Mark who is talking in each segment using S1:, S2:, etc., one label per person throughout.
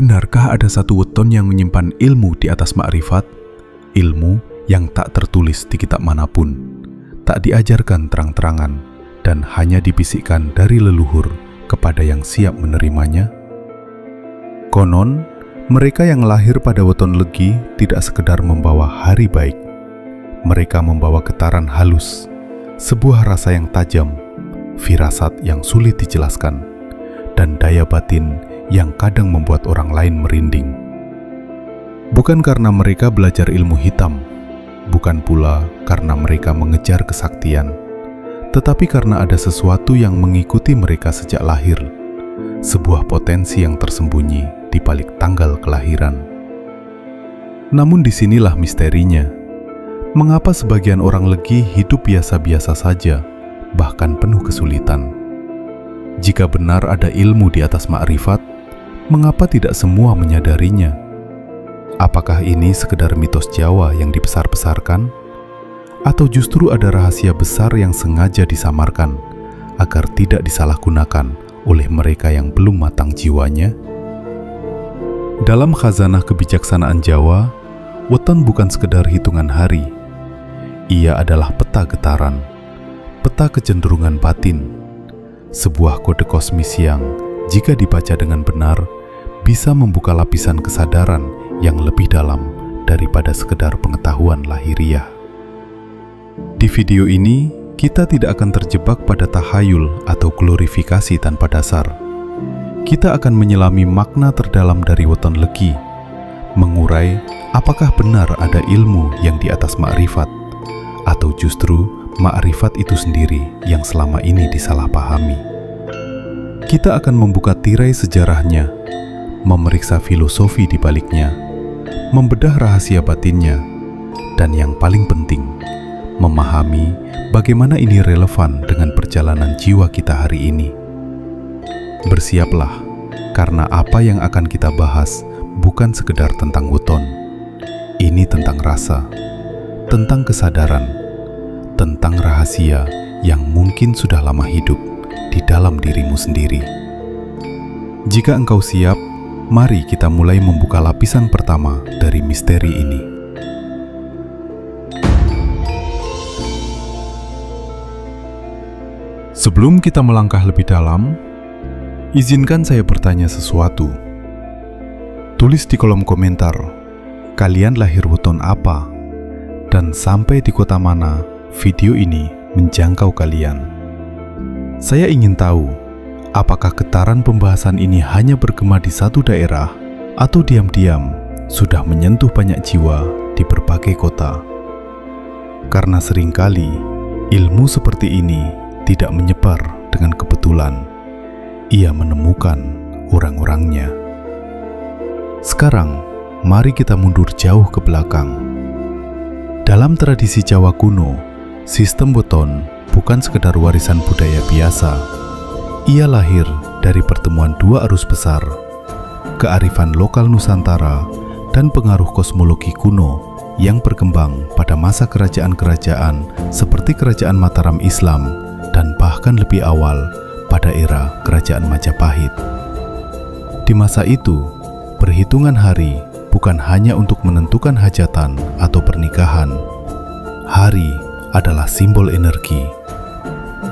S1: Benarkah ada satu weton yang menyimpan ilmu di atas makrifat? Ilmu yang tak tertulis di kitab manapun, tak diajarkan terang-terangan, dan hanya dibisikkan dari leluhur kepada yang siap menerimanya? Konon, mereka yang lahir pada weton legi tidak sekedar membawa hari baik. Mereka membawa getaran halus, sebuah rasa yang tajam, firasat yang sulit dijelaskan, dan daya batin yang kadang membuat orang lain merinding. Bukan karena mereka belajar ilmu hitam, bukan pula karena mereka mengejar kesaktian, tetapi karena ada sesuatu yang mengikuti mereka sejak lahir, sebuah potensi yang tersembunyi di balik tanggal kelahiran. Namun disinilah misterinya. Mengapa sebagian orang legi hidup biasa-biasa saja, bahkan penuh kesulitan? Jika benar ada ilmu di atas makrifat, mengapa tidak semua menyadarinya? Apakah ini sekedar mitos Jawa yang dibesar-besarkan? Atau justru ada rahasia besar yang sengaja disamarkan agar tidak disalahgunakan oleh mereka yang belum matang jiwanya? Dalam khazanah kebijaksanaan Jawa, weton bukan sekedar hitungan hari. Ia adalah peta getaran, peta kecenderungan batin, sebuah kode kosmis yang, jika dibaca dengan benar, bisa membuka lapisan kesadaran yang lebih dalam daripada sekedar pengetahuan lahiriah. Di video ini, kita tidak akan terjebak pada tahayul atau glorifikasi tanpa dasar. Kita akan menyelami makna terdalam dari weton legi, mengurai apakah benar ada ilmu yang di atas makrifat, atau justru makrifat itu sendiri yang selama ini disalahpahami. Kita akan membuka tirai sejarahnya, memeriksa filosofi di baliknya, membedah rahasia batinnya, dan yang paling penting, memahami bagaimana ini relevan dengan perjalanan jiwa kita hari ini. Bersiaplah, karena apa yang akan kita bahas bukan sekedar tentang weton. Ini tentang rasa, tentang kesadaran, tentang rahasia yang mungkin sudah lama hidup di dalam dirimu sendiri. Jika engkau siap, mari kita mulai membuka lapisan pertama dari misteri ini. Sebelum kita melangkah lebih dalam, izinkan saya bertanya sesuatu. Tulis di kolom komentar, kalian lahir weton apa? Dan sampai di kota mana video ini menjangkau kalian? Saya ingin tahu, apakah getaran pembahasan ini hanya bergema di satu daerah, atau diam-diam sudah menyentuh banyak jiwa di berbagai kota? Karena seringkali, ilmu seperti ini tidak menyebar dengan kebetulan. Ia menemukan orang-orangnya. Sekarang, mari kita mundur jauh ke belakang. Dalam tradisi Jawa kuno, sistem weton bukan sekedar warisan budaya biasa. Ia lahir dari pertemuan dua arus besar, kearifan lokal Nusantara dan pengaruh kosmologi kuno yang berkembang pada masa kerajaan-kerajaan seperti Kerajaan Mataram Islam dan bahkan lebih awal pada era Kerajaan Majapahit. Di masa itu, perhitungan hari bukan hanya untuk menentukan hajatan atau pernikahan. Hari adalah simbol energi.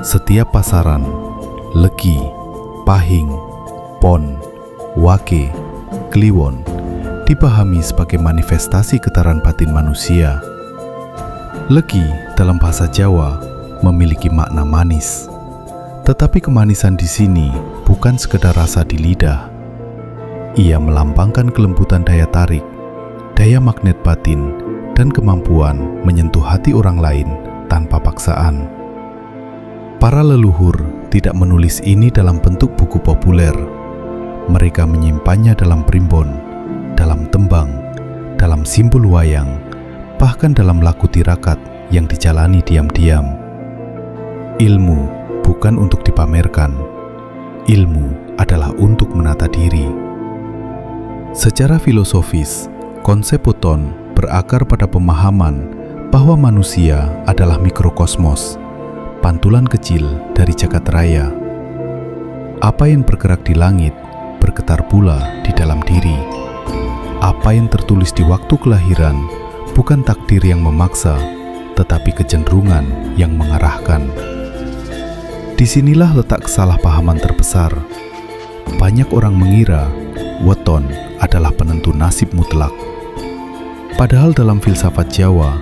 S1: Setiap pasaran, legi, pahing, pon, wake, kliwon dipahami sebagai manifestasi getaran batin manusia. Legi dalam bahasa Jawa memiliki makna manis. Tetapi kemanisan di sini bukan sekedar rasa di lidah. Ia melambangkan kelembutan daya tarik, daya magnet batin, dan kemampuan menyentuh hati orang lain tanpa paksaan. Para leluhur tidak menulis ini dalam bentuk buku populer. Mereka menyimpannya dalam primbon, dalam tembang, dalam simbol wayang, bahkan dalam laku tirakat yang dijalani diam-diam. Ilmu bukan untuk dipamerkan. Ilmu adalah untuk menata diri. Secara filosofis, konsep weton berakar pada pemahaman bahwa manusia adalah mikrokosmos, pantulan kecil dari jagat raya. Apa yang bergerak di langit bergetar pula di dalam dalam diri. Apa yang tertulis di waktu kelahiran bukan takdir yang memaksa, tetapi kecenderungan yang mengarahkan. Disinilah letak kesalahpahaman terbesar. Banyak orang mengira weton adalah penentu nasib mutlak. Padahal dalam filsafat Jawa,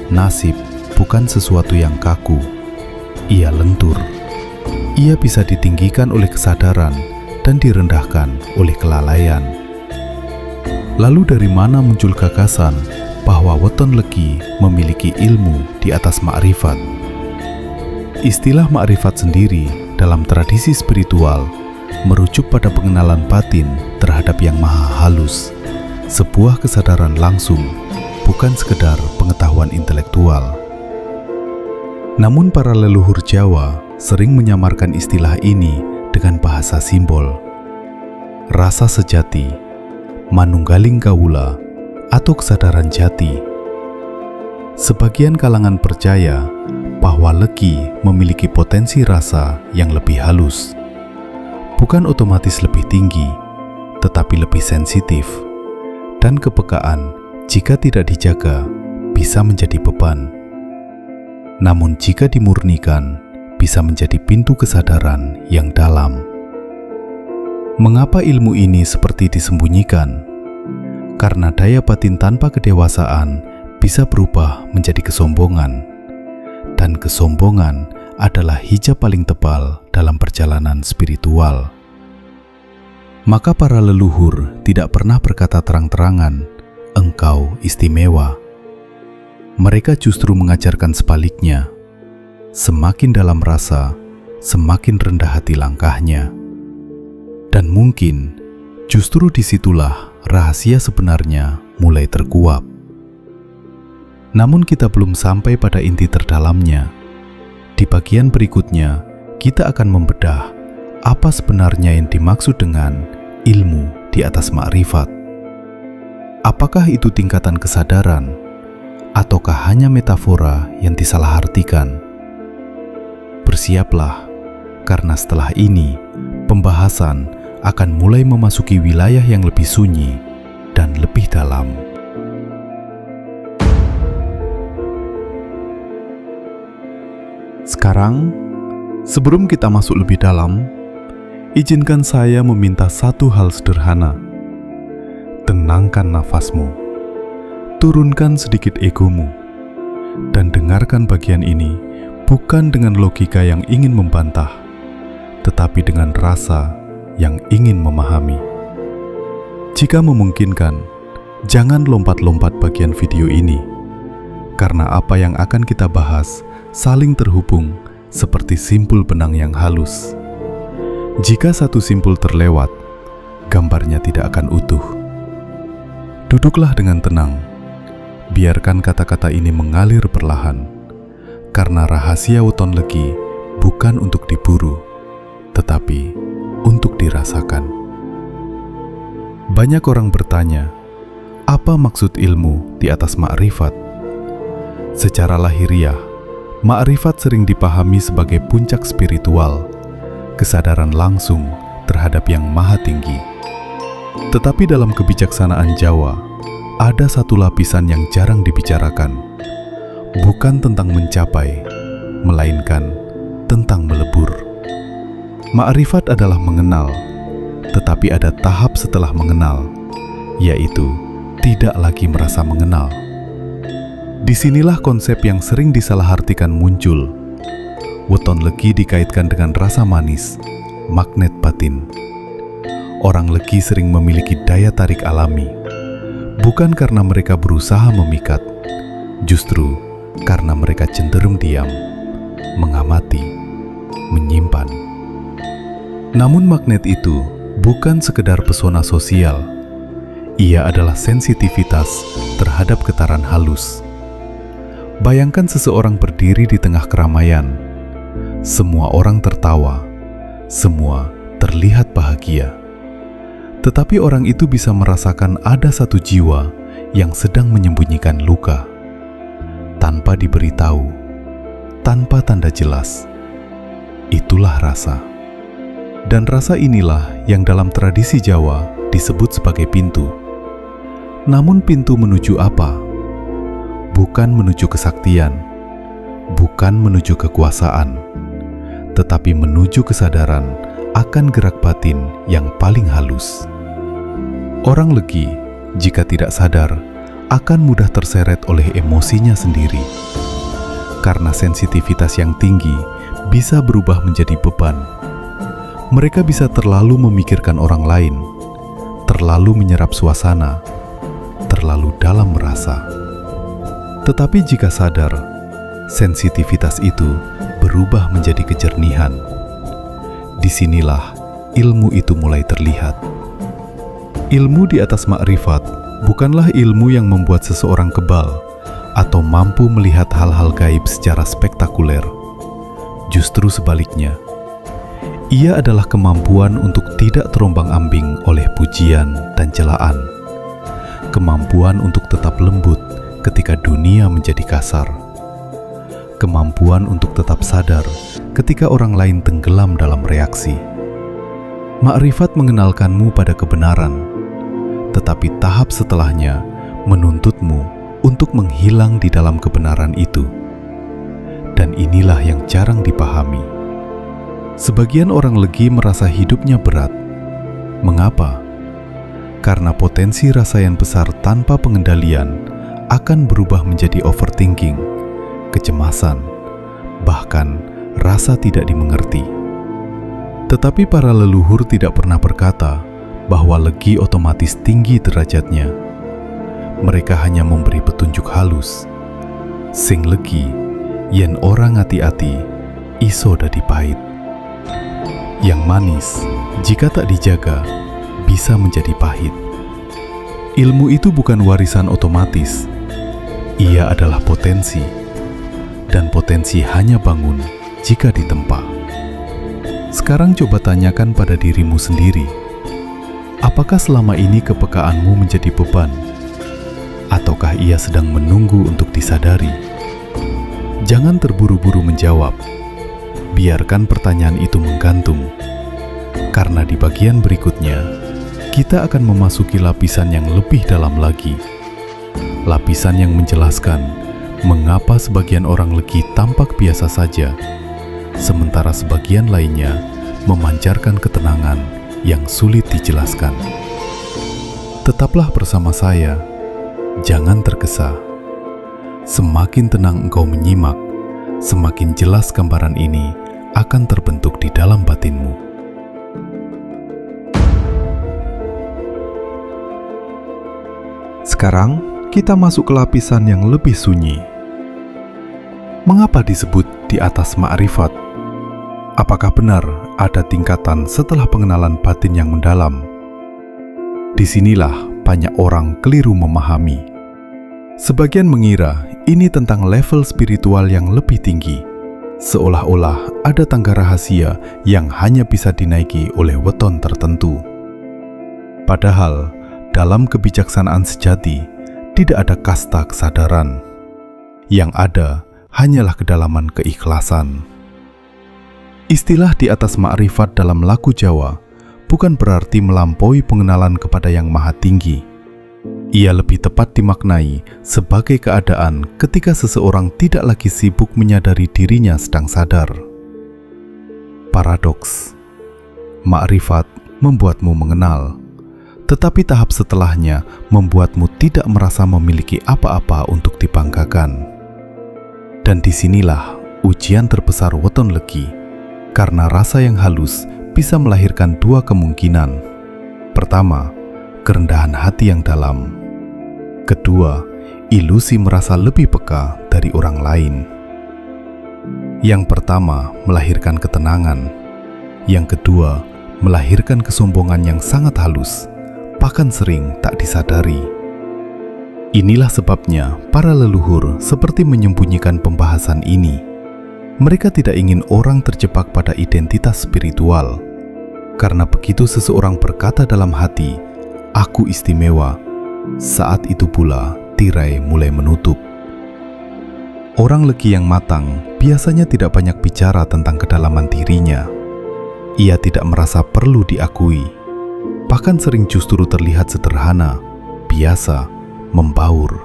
S1: nasib bukan sesuatu yang kaku. Ia lentur. Ia bisa ditinggikan oleh kesadaran dan direndahkan oleh kelalaian. Lalu dari mana muncul gagasan bahwa weton legi memiliki ilmu di atas ma'rifat? Istilah ma'rifat sendiri dalam tradisi spiritual merujuk pada pengenalan batin terhadap yang maha halus, sebuah kesadaran langsung, bukan sekedar pengetahuan intelektual. Namun para leluhur Jawa sering menyamarkan istilah ini dengan bahasa simbol. Rasa sejati, manunggaling kawula, atau kesadaran jati. Sebagian kalangan percaya bahwa legi memiliki potensi rasa yang lebih halus. Bukan otomatis lebih tinggi, tetapi lebih sensitif. Dan kepekaan, jika tidak dijaga, bisa menjadi beban. Namun jika dimurnikan, bisa menjadi pintu kesadaran yang dalam. Mengapa ilmu ini seperti disembunyikan? Karena daya batin tanpa kedewasaan bisa berubah menjadi kesombongan. Dan kesombongan adalah hijab paling tebal dalam perjalanan spiritual. Maka para leluhur tidak pernah berkata terang-terangan, "Engkau istimewa." Mereka justru mengajarkan sebaliknya. Semakin dalam rasa, semakin rendah hati langkahnya. Dan mungkin justru disitulah rahasia sebenarnya mulai terkuap. Namun kita belum sampai pada inti terdalamnya. Di bagian berikutnya, kita akan membedah apa sebenarnya yang dimaksud dengan ilmu di atas ma'rifat. Apakah itu tingkatan kesadaran, ataukah hanya metafora yang disalahartikan? Bersiaplah, karena setelah ini, pembahasan akan mulai memasuki wilayah yang lebih sunyi dan lebih dalam. Sekarang, sebelum kita masuk lebih dalam, izinkan saya meminta satu hal sederhana. Tenangkan nafasmu, turunkan sedikit egomu, dan dengarkan bagian ini bukan dengan logika yang ingin membantah, tetapi dengan rasa yang ingin memahami. Jika memungkinkan, jangan lompat-lompat bagian video ini, karena apa yang akan kita bahas saling terhubung seperti simpul benang yang halus. Jika satu simpul terlewat, gambarnya tidak akan utuh. Duduklah dengan tenang, biarkan kata-kata ini mengalir perlahan, karena rahasia weton legi bukan untuk diburu, tetapi untuk dirasakan. Banyak orang bertanya, apa maksud ilmu di atas ma'rifat? Secara lahiriah, ma'rifat sering dipahami sebagai puncak spiritual, kesadaran langsung terhadap yang maha tinggi. Tetapi dalam kebijaksanaan Jawa, ada satu lapisan yang jarang dibicarakan. Bukan tentang mencapai, melainkan tentang melebur. Ma'rifat adalah mengenal, tetapi ada tahap setelah mengenal, yaitu tidak lagi merasa mengenal. Disinilah konsep yang sering disalahartikan muncul. Weton legi dikaitkan dengan rasa manis, magnet batin. Orang legi sering memiliki daya tarik alami, bukan karena mereka berusaha memikat, justru karena mereka cenderung diam, mengamati, menyimpan. Namun magnet itu bukan sekedar pesona sosial. Ia adalah sensitivitas terhadap getaran halus. Bayangkan seseorang berdiri di tengah keramaian. Semua orang tertawa, semua terlihat bahagia. Tetapi orang itu bisa merasakan ada satu jiwa yang sedang menyembunyikan luka. Tanpa diberitahu, tanpa tanda jelas. Itulah rasa. Dan rasa inilah yang dalam tradisi Jawa disebut sebagai pintu. Namun pintu menuju apa? Bukan menuju kesaktian, bukan menuju kekuasaan, tetapi menuju kesadaran akan gerak batin yang paling halus. Orang legi, jika tidak sadar, akan mudah terseret oleh emosinya sendiri. Karena sensitivitas yang tinggi bisa berubah menjadi beban. Mereka bisa terlalu memikirkan orang lain, terlalu menyerap suasana, terlalu dalam merasa. Tetapi jika sadar, sensitivitas itu berubah menjadi kejernihan. Disinilah ilmu itu mulai terlihat. Ilmu di atas makrifat bukanlah ilmu yang membuat seseorang kebal atau mampu melihat hal-hal gaib secara spektakuler. Justru sebaliknya, ia adalah kemampuan untuk tidak terombang-ambing oleh pujian dan celaan. Kemampuan untuk tetap lembut ketika dunia menjadi kasar. Kemampuan untuk tetap sadar ketika orang lain tenggelam dalam reaksi. Makrifat mengenalkanmu pada kebenaran, tetapi tahap setelahnya menuntutmu untuk menghilang di dalam kebenaran itu. Dan inilah yang jarang dipahami. Sebagian orang legi merasa hidupnya berat. Mengapa? Karena potensi rasa yang besar tanpa pengendalian akan berubah menjadi overthinking, kecemasan, bahkan rasa tidak dimengerti. Tetapi para leluhur tidak pernah berkata bahwa legi otomatis tinggi derajatnya. Mereka hanya memberi petunjuk halus. Sing legi, yen orang hati-hati, iso dadi pahit. Yang manis, jika tak dijaga, bisa menjadi pahit. Ilmu itu bukan warisan otomatis. Ia adalah potensi. Dan potensi hanya bangun jika ditempa. Sekarang coba tanyakan pada dirimu sendiri. Apakah selama ini kepekaanmu menjadi beban? Ataukah ia sedang menunggu untuk disadari? Jangan terburu-buru menjawab. Biarkan pertanyaan itu menggantung. Karena di bagian berikutnya, kita akan memasuki lapisan yang lebih dalam lagi. Lapisan yang menjelaskan mengapa sebagian orang legi tampak biasa saja, sementara sebagian lainnya memancarkan ketenangan yang sulit dijelaskan. Tetaplah bersama saya. Jangan tergesa. Semakin tenang engkau menyimak, semakin jelas gambaran ini akan terbentuk di dalam batinmu. Sekarang kita masuk ke lapisan yang lebih sunyi. Mengapa disebut di atas makrifat? Apakah benar ada tingkatan setelah pengenalan batin yang mendalam? Disinilah banyak orang keliru memahami. Sebagian mengira ini tentang level spiritual yang lebih tinggi, seolah-olah ada tangga rahasia yang hanya bisa dinaiki oleh weton tertentu. Padahal, dalam kebijaksanaan sejati, tidak ada kasta kesadaran. Yang ada hanyalah kedalaman keikhlasan. Istilah di atas makrifat dalam laku Jawa bukan berarti melampaui pengenalan kepada yang maha tinggi. Ia lebih tepat dimaknai sebagai keadaan ketika seseorang tidak lagi sibuk menyadari dirinya sedang sadar. Paradoks. Makrifat membuatmu mengenal, tetapi tahap setelahnya membuatmu tidak merasa memiliki apa-apa untuk dibanggakan. Dan disinilah ujian terbesar weton legi, karena rasa yang halus bisa melahirkan dua kemungkinan. Pertama, kerendahan hati yang dalam. Kedua, ilusi merasa lebih peka dari orang lain. Yang pertama melahirkan ketenangan. Yang kedua melahirkan kesombongan yang sangat halus, bahkan sering tak disadari. Inilah sebabnya para leluhur seperti menyembunyikan pembahasan ini. Mereka tidak ingin orang terjebak pada identitas spiritual. Karena begitu seseorang berkata dalam hati, "Aku istimewa," saat itu pula tirai mulai menutup. Orang legi yang matang biasanya tidak banyak bicara tentang kedalaman dirinya. Ia tidak merasa perlu diakui. bahkan sering justru terlihat sederhana, biasa, membaur.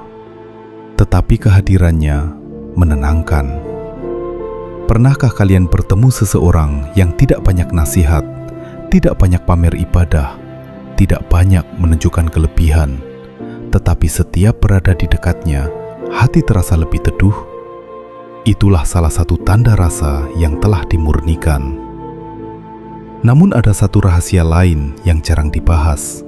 S1: Tetapi kehadirannya menenangkan. Pernahkah kalian bertemu seseorang yang tidak banyak nasihat, tidak banyak pamer ibadah, tidak banyak menunjukkan kelebihan, tetapi setiap berada di dekatnya, hati terasa lebih teduh? Itulah salah satu tanda rasa yang telah dimurnikan. Namun ada satu rahasia lain yang jarang dibahas.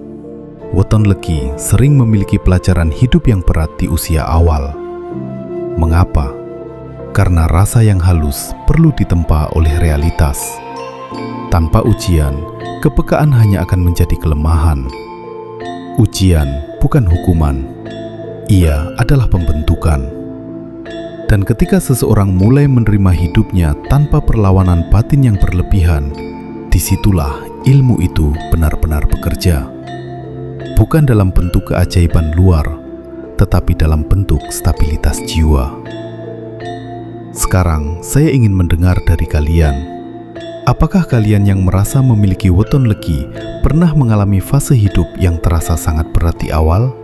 S1: Weton Legi sering memiliki pelajaran hidup yang berat di usia awal. Mengapa? Karena rasa yang halus perlu ditempa oleh realitas. Tanpa ujian, kepekaan hanya akan menjadi kelemahan. Ujian bukan hukuman, ia adalah pembentukan. Dan ketika seseorang mulai menerima hidupnya tanpa perlawanan batin yang berlebihan, disitulah ilmu itu benar-benar bekerja. Bukan dalam bentuk keajaiban luar, tetapi dalam bentuk stabilitas jiwa. Sekarang saya ingin mendengar dari kalian. Apakah kalian yang merasa memiliki weton legi pernah mengalami fase hidup yang terasa sangat berat di awal?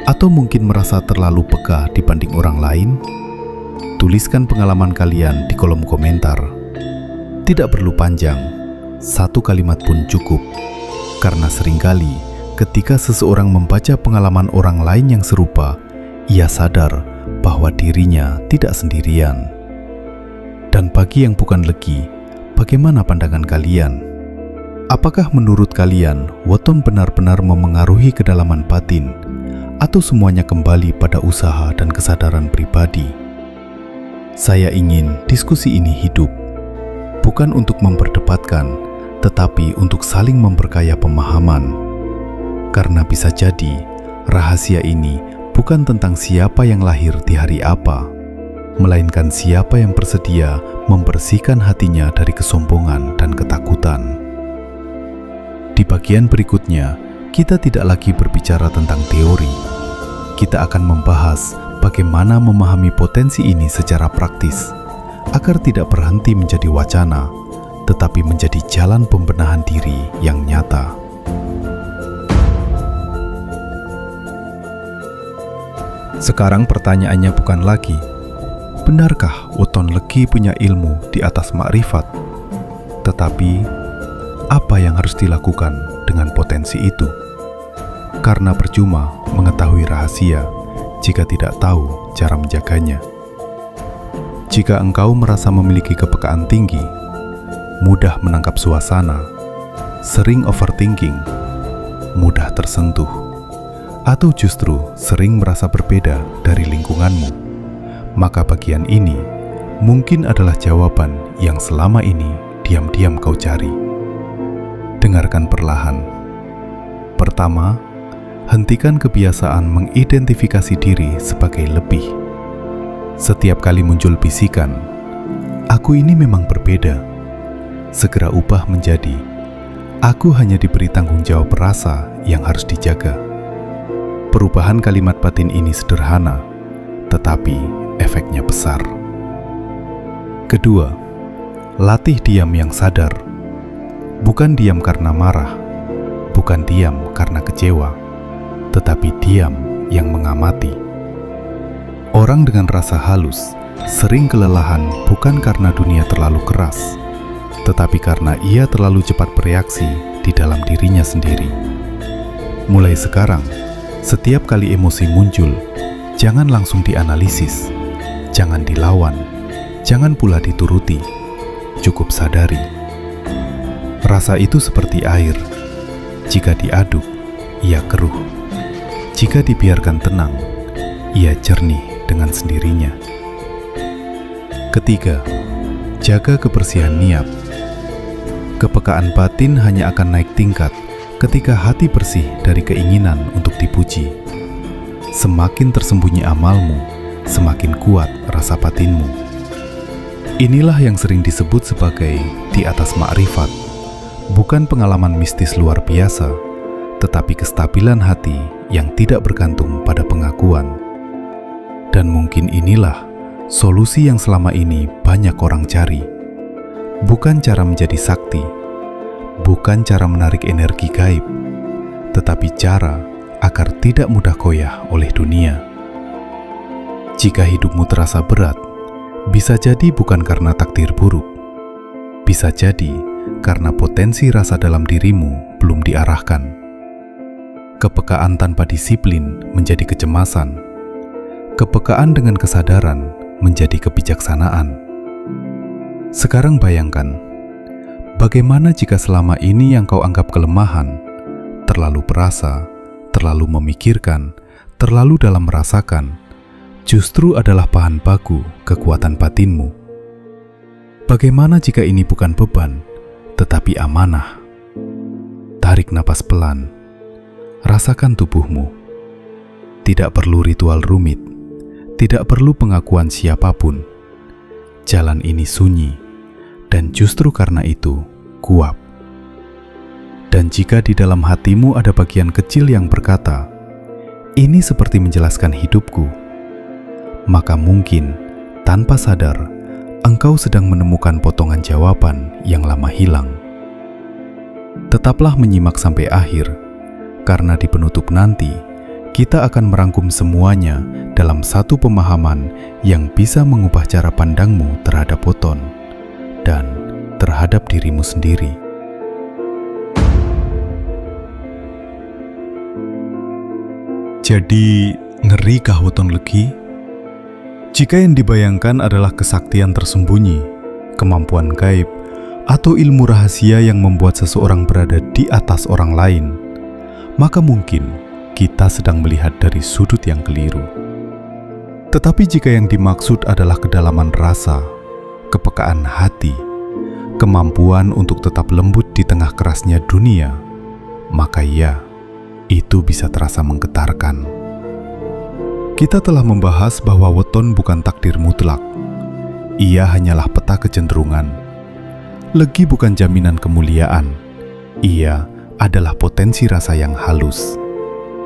S1: Atau mungkin merasa terlalu peka dibanding orang lain? Tuliskan pengalaman kalian di kolom komentar. Tidak perlu panjang, satu kalimat pun cukup. Karena seringkali ketika seseorang membaca pengalaman orang lain yang serupa, ia sadar bahwa dirinya tidak sendirian. Dan bagi yang bukan legi, bagaimana pandangan kalian? Apakah menurut kalian weton benar-benar memengaruhi kedalaman batin, atau semuanya kembali pada usaha dan kesadaran pribadi? Saya ingin diskusi ini hidup, bukan untuk memperdebatkan, tetapi untuk saling memperkaya pemahaman. Karena bisa jadi, rahasia ini bukan tentang siapa yang lahir di hari apa, melainkan siapa yang bersedia membersihkan hatinya dari kesombongan dan ketakutan. Di bagian berikutnya, kita tidak lagi berbicara tentang teori. Kita akan membahas bagaimana memahami potensi ini secara praktis, agar tidak berhenti menjadi wacana, tetapi menjadi jalan pembenahan diri yang nyata. Sekarang pertanyaannya bukan lagi, benarkah weton legi punya ilmu di atas makrifat? Tetapi, apa yang harus dilakukan dengan potensi itu? Karena percuma mengetahui rahasia jika tidak tahu cara menjaganya. Jika engkau merasa memiliki kepekaan tinggi, mudah menangkap suasana, sering overthinking, mudah tersentuh, atau justru sering merasa berbeda dari lingkunganmu, maka bagian ini mungkin adalah jawaban yang selama ini diam-diam kau cari. Dengarkan perlahan. Pertama, hentikan kebiasaan mengidentifikasi diri sebagai lebih. Setiap kali muncul bisikan, "Aku ini memang berbeda," segera ubah menjadi, "Aku hanya diberi tanggung jawab rasa yang harus dijaga." Perubahan kalimat batin ini sederhana, tetapi efeknya besar. Kedua, latih diam yang sadar. Bukan diam karena marah, bukan diam karena kecewa, tetapi diam yang mengamati. Orang dengan rasa halus sering kelelahan bukan karena dunia terlalu keras, tetapi karena ia terlalu cepat bereaksi di dalam dirinya sendiri. Mulai sekarang, setiap kali emosi muncul, jangan langsung dianalisis, jangan dilawan, jangan pula dituruti, cukup sadari. Rasa itu seperti air, jika diaduk, ia keruh. Jika dibiarkan tenang, ia jernih dengan sendirinya. Ketiga, jaga kebersihan niat. Kepekaan batin hanya akan naik tingkat ketika hati bersih dari keinginan untuk dipuji. Semakin tersembunyi amalmu, semakin kuat rasa batinmu. Inilah yang sering disebut sebagai di atas makrifat. Bukan pengalaman mistis luar biasa, tetapi kestabilan hati yang tidak bergantung pada pengakuan. Dan mungkin inilah solusi yang selama ini banyak orang cari. Bukan cara menjadi sakti, bukan cara menarik energi gaib, tetapi cara agar tidak mudah goyah oleh dunia. Jika hidupmu terasa berat, bisa jadi bukan karena takdir buruk. Bisa jadi karena potensi rasa dalam dirimu belum diarahkan. Kepekaan tanpa disiplin menjadi kecemasan. Kepekaan dengan kesadaran menjadi kebijaksanaan. Sekarang bayangkan, bagaimana jika selama ini yang kau anggap kelemahan, terlalu perasa, terlalu memikirkan, terlalu dalam merasakan, justru adalah bahan baku kekuatan batinmu. Bagaimana jika ini bukan beban, tetapi amanah? Tarik napas pelan, rasakan tubuhmu. Tidak perlu ritual rumit, tidak perlu pengakuan siapapun. Jalan ini sunyi, dan justru karena itu kuat. Dan jika di dalam hatimu ada bagian kecil yang berkata, "Ini seperti menjelaskan hidupku," maka mungkin tanpa sadar engkau sedang menemukan potongan jawaban yang lama hilang. Tetaplah menyimak sampai akhir, karena di penutup nanti kita akan merangkum semuanya dalam satu pemahaman yang bisa mengubah cara pandangmu terhadap weton dan terhadap dirimu sendiri. Jadi, ngerikah weton legi? Jika yang dibayangkan adalah kesaktian tersembunyi, kemampuan gaib, atau ilmu rahasia yang membuat seseorang berada di atas orang lain, maka mungkin kita sedang melihat dari sudut yang keliru. Tetapi jika yang dimaksud adalah kedalaman rasa, kepekaan hati, kemampuan untuk tetap lembut di tengah kerasnya dunia, maka ya, itu bisa terasa menggetarkan. Kita telah membahas bahwa weton bukan takdir mutlak. Ia hanyalah peta kecenderungan. Legi bukan jaminan kemuliaan. Ia adalah potensi rasa yang halus.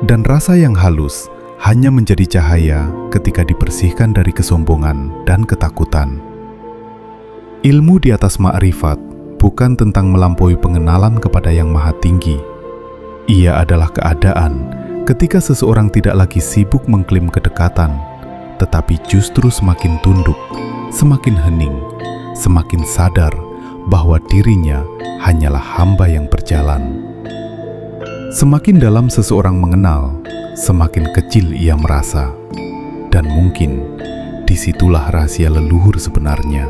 S1: Dan rasa yang halus hanya menjadi cahaya ketika dibersihkan dari kesombongan dan ketakutan. Ilmu di atas ma'rifat bukan tentang melampaui pengenalan kepada yang maha tinggi. Ia adalah keadaan ketika seseorang tidak lagi sibuk mengklaim kedekatan, tetapi justru semakin tunduk, semakin hening, semakin sadar bahwa dirinya hanyalah hamba yang berjalan. Semakin dalam seseorang mengenal, semakin kecil ia merasa. Dan mungkin disitulah rahasia leluhur sebenarnya.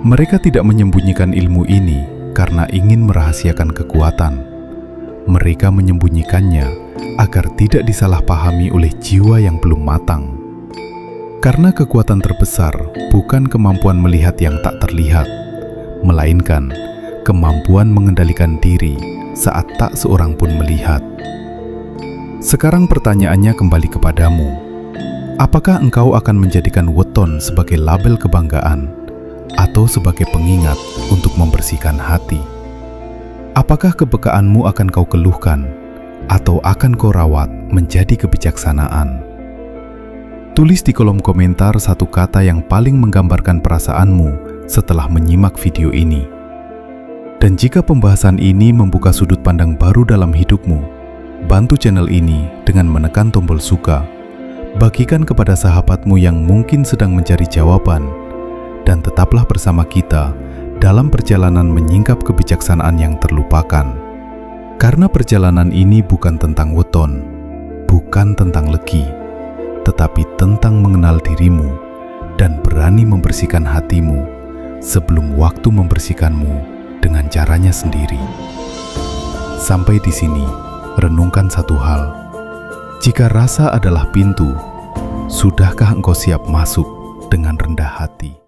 S1: Mereka tidak menyembunyikan ilmu ini karena ingin merahasiakan kekuatan. Mereka menyembunyikannya agar tidak disalahpahami oleh jiwa yang belum matang. Karena kekuatan terbesar bukan kemampuan melihat yang tak terlihat, melainkan kemampuan mengendalikan diri saat tak seorang pun melihat. Sekarang pertanyaannya kembali kepadamu. Apakah engkau akan menjadikan weton sebagai label kebanggaan atau sebagai pengingat untuk membersihkan hati? Apakah kepekaanmu akan kau keluhkan atau akan kau rawat menjadi kebijaksanaan? Tulis di kolom komentar satu kata yang paling menggambarkan perasaanmu setelah menyimak video ini. Dan jika pembahasan ini membuka sudut pandang baru dalam hidupmu, bantu channel ini dengan menekan tombol suka. Bagikan kepada sahabatmu yang mungkin sedang mencari jawaban, dan tetaplah bersama kita dalam perjalanan menyingkap kebijaksanaan yang terlupakan. Karena perjalanan ini bukan tentang weton, bukan tentang legi, tetapi tentang mengenal dirimu dan berani membersihkan hatimu sebelum waktu membersihkanmu dengan caranya sendiri. Sampai di sini, renungkan satu hal. Jika rasa adalah pintu, sudahkah engkau siap masuk dengan rendah hati?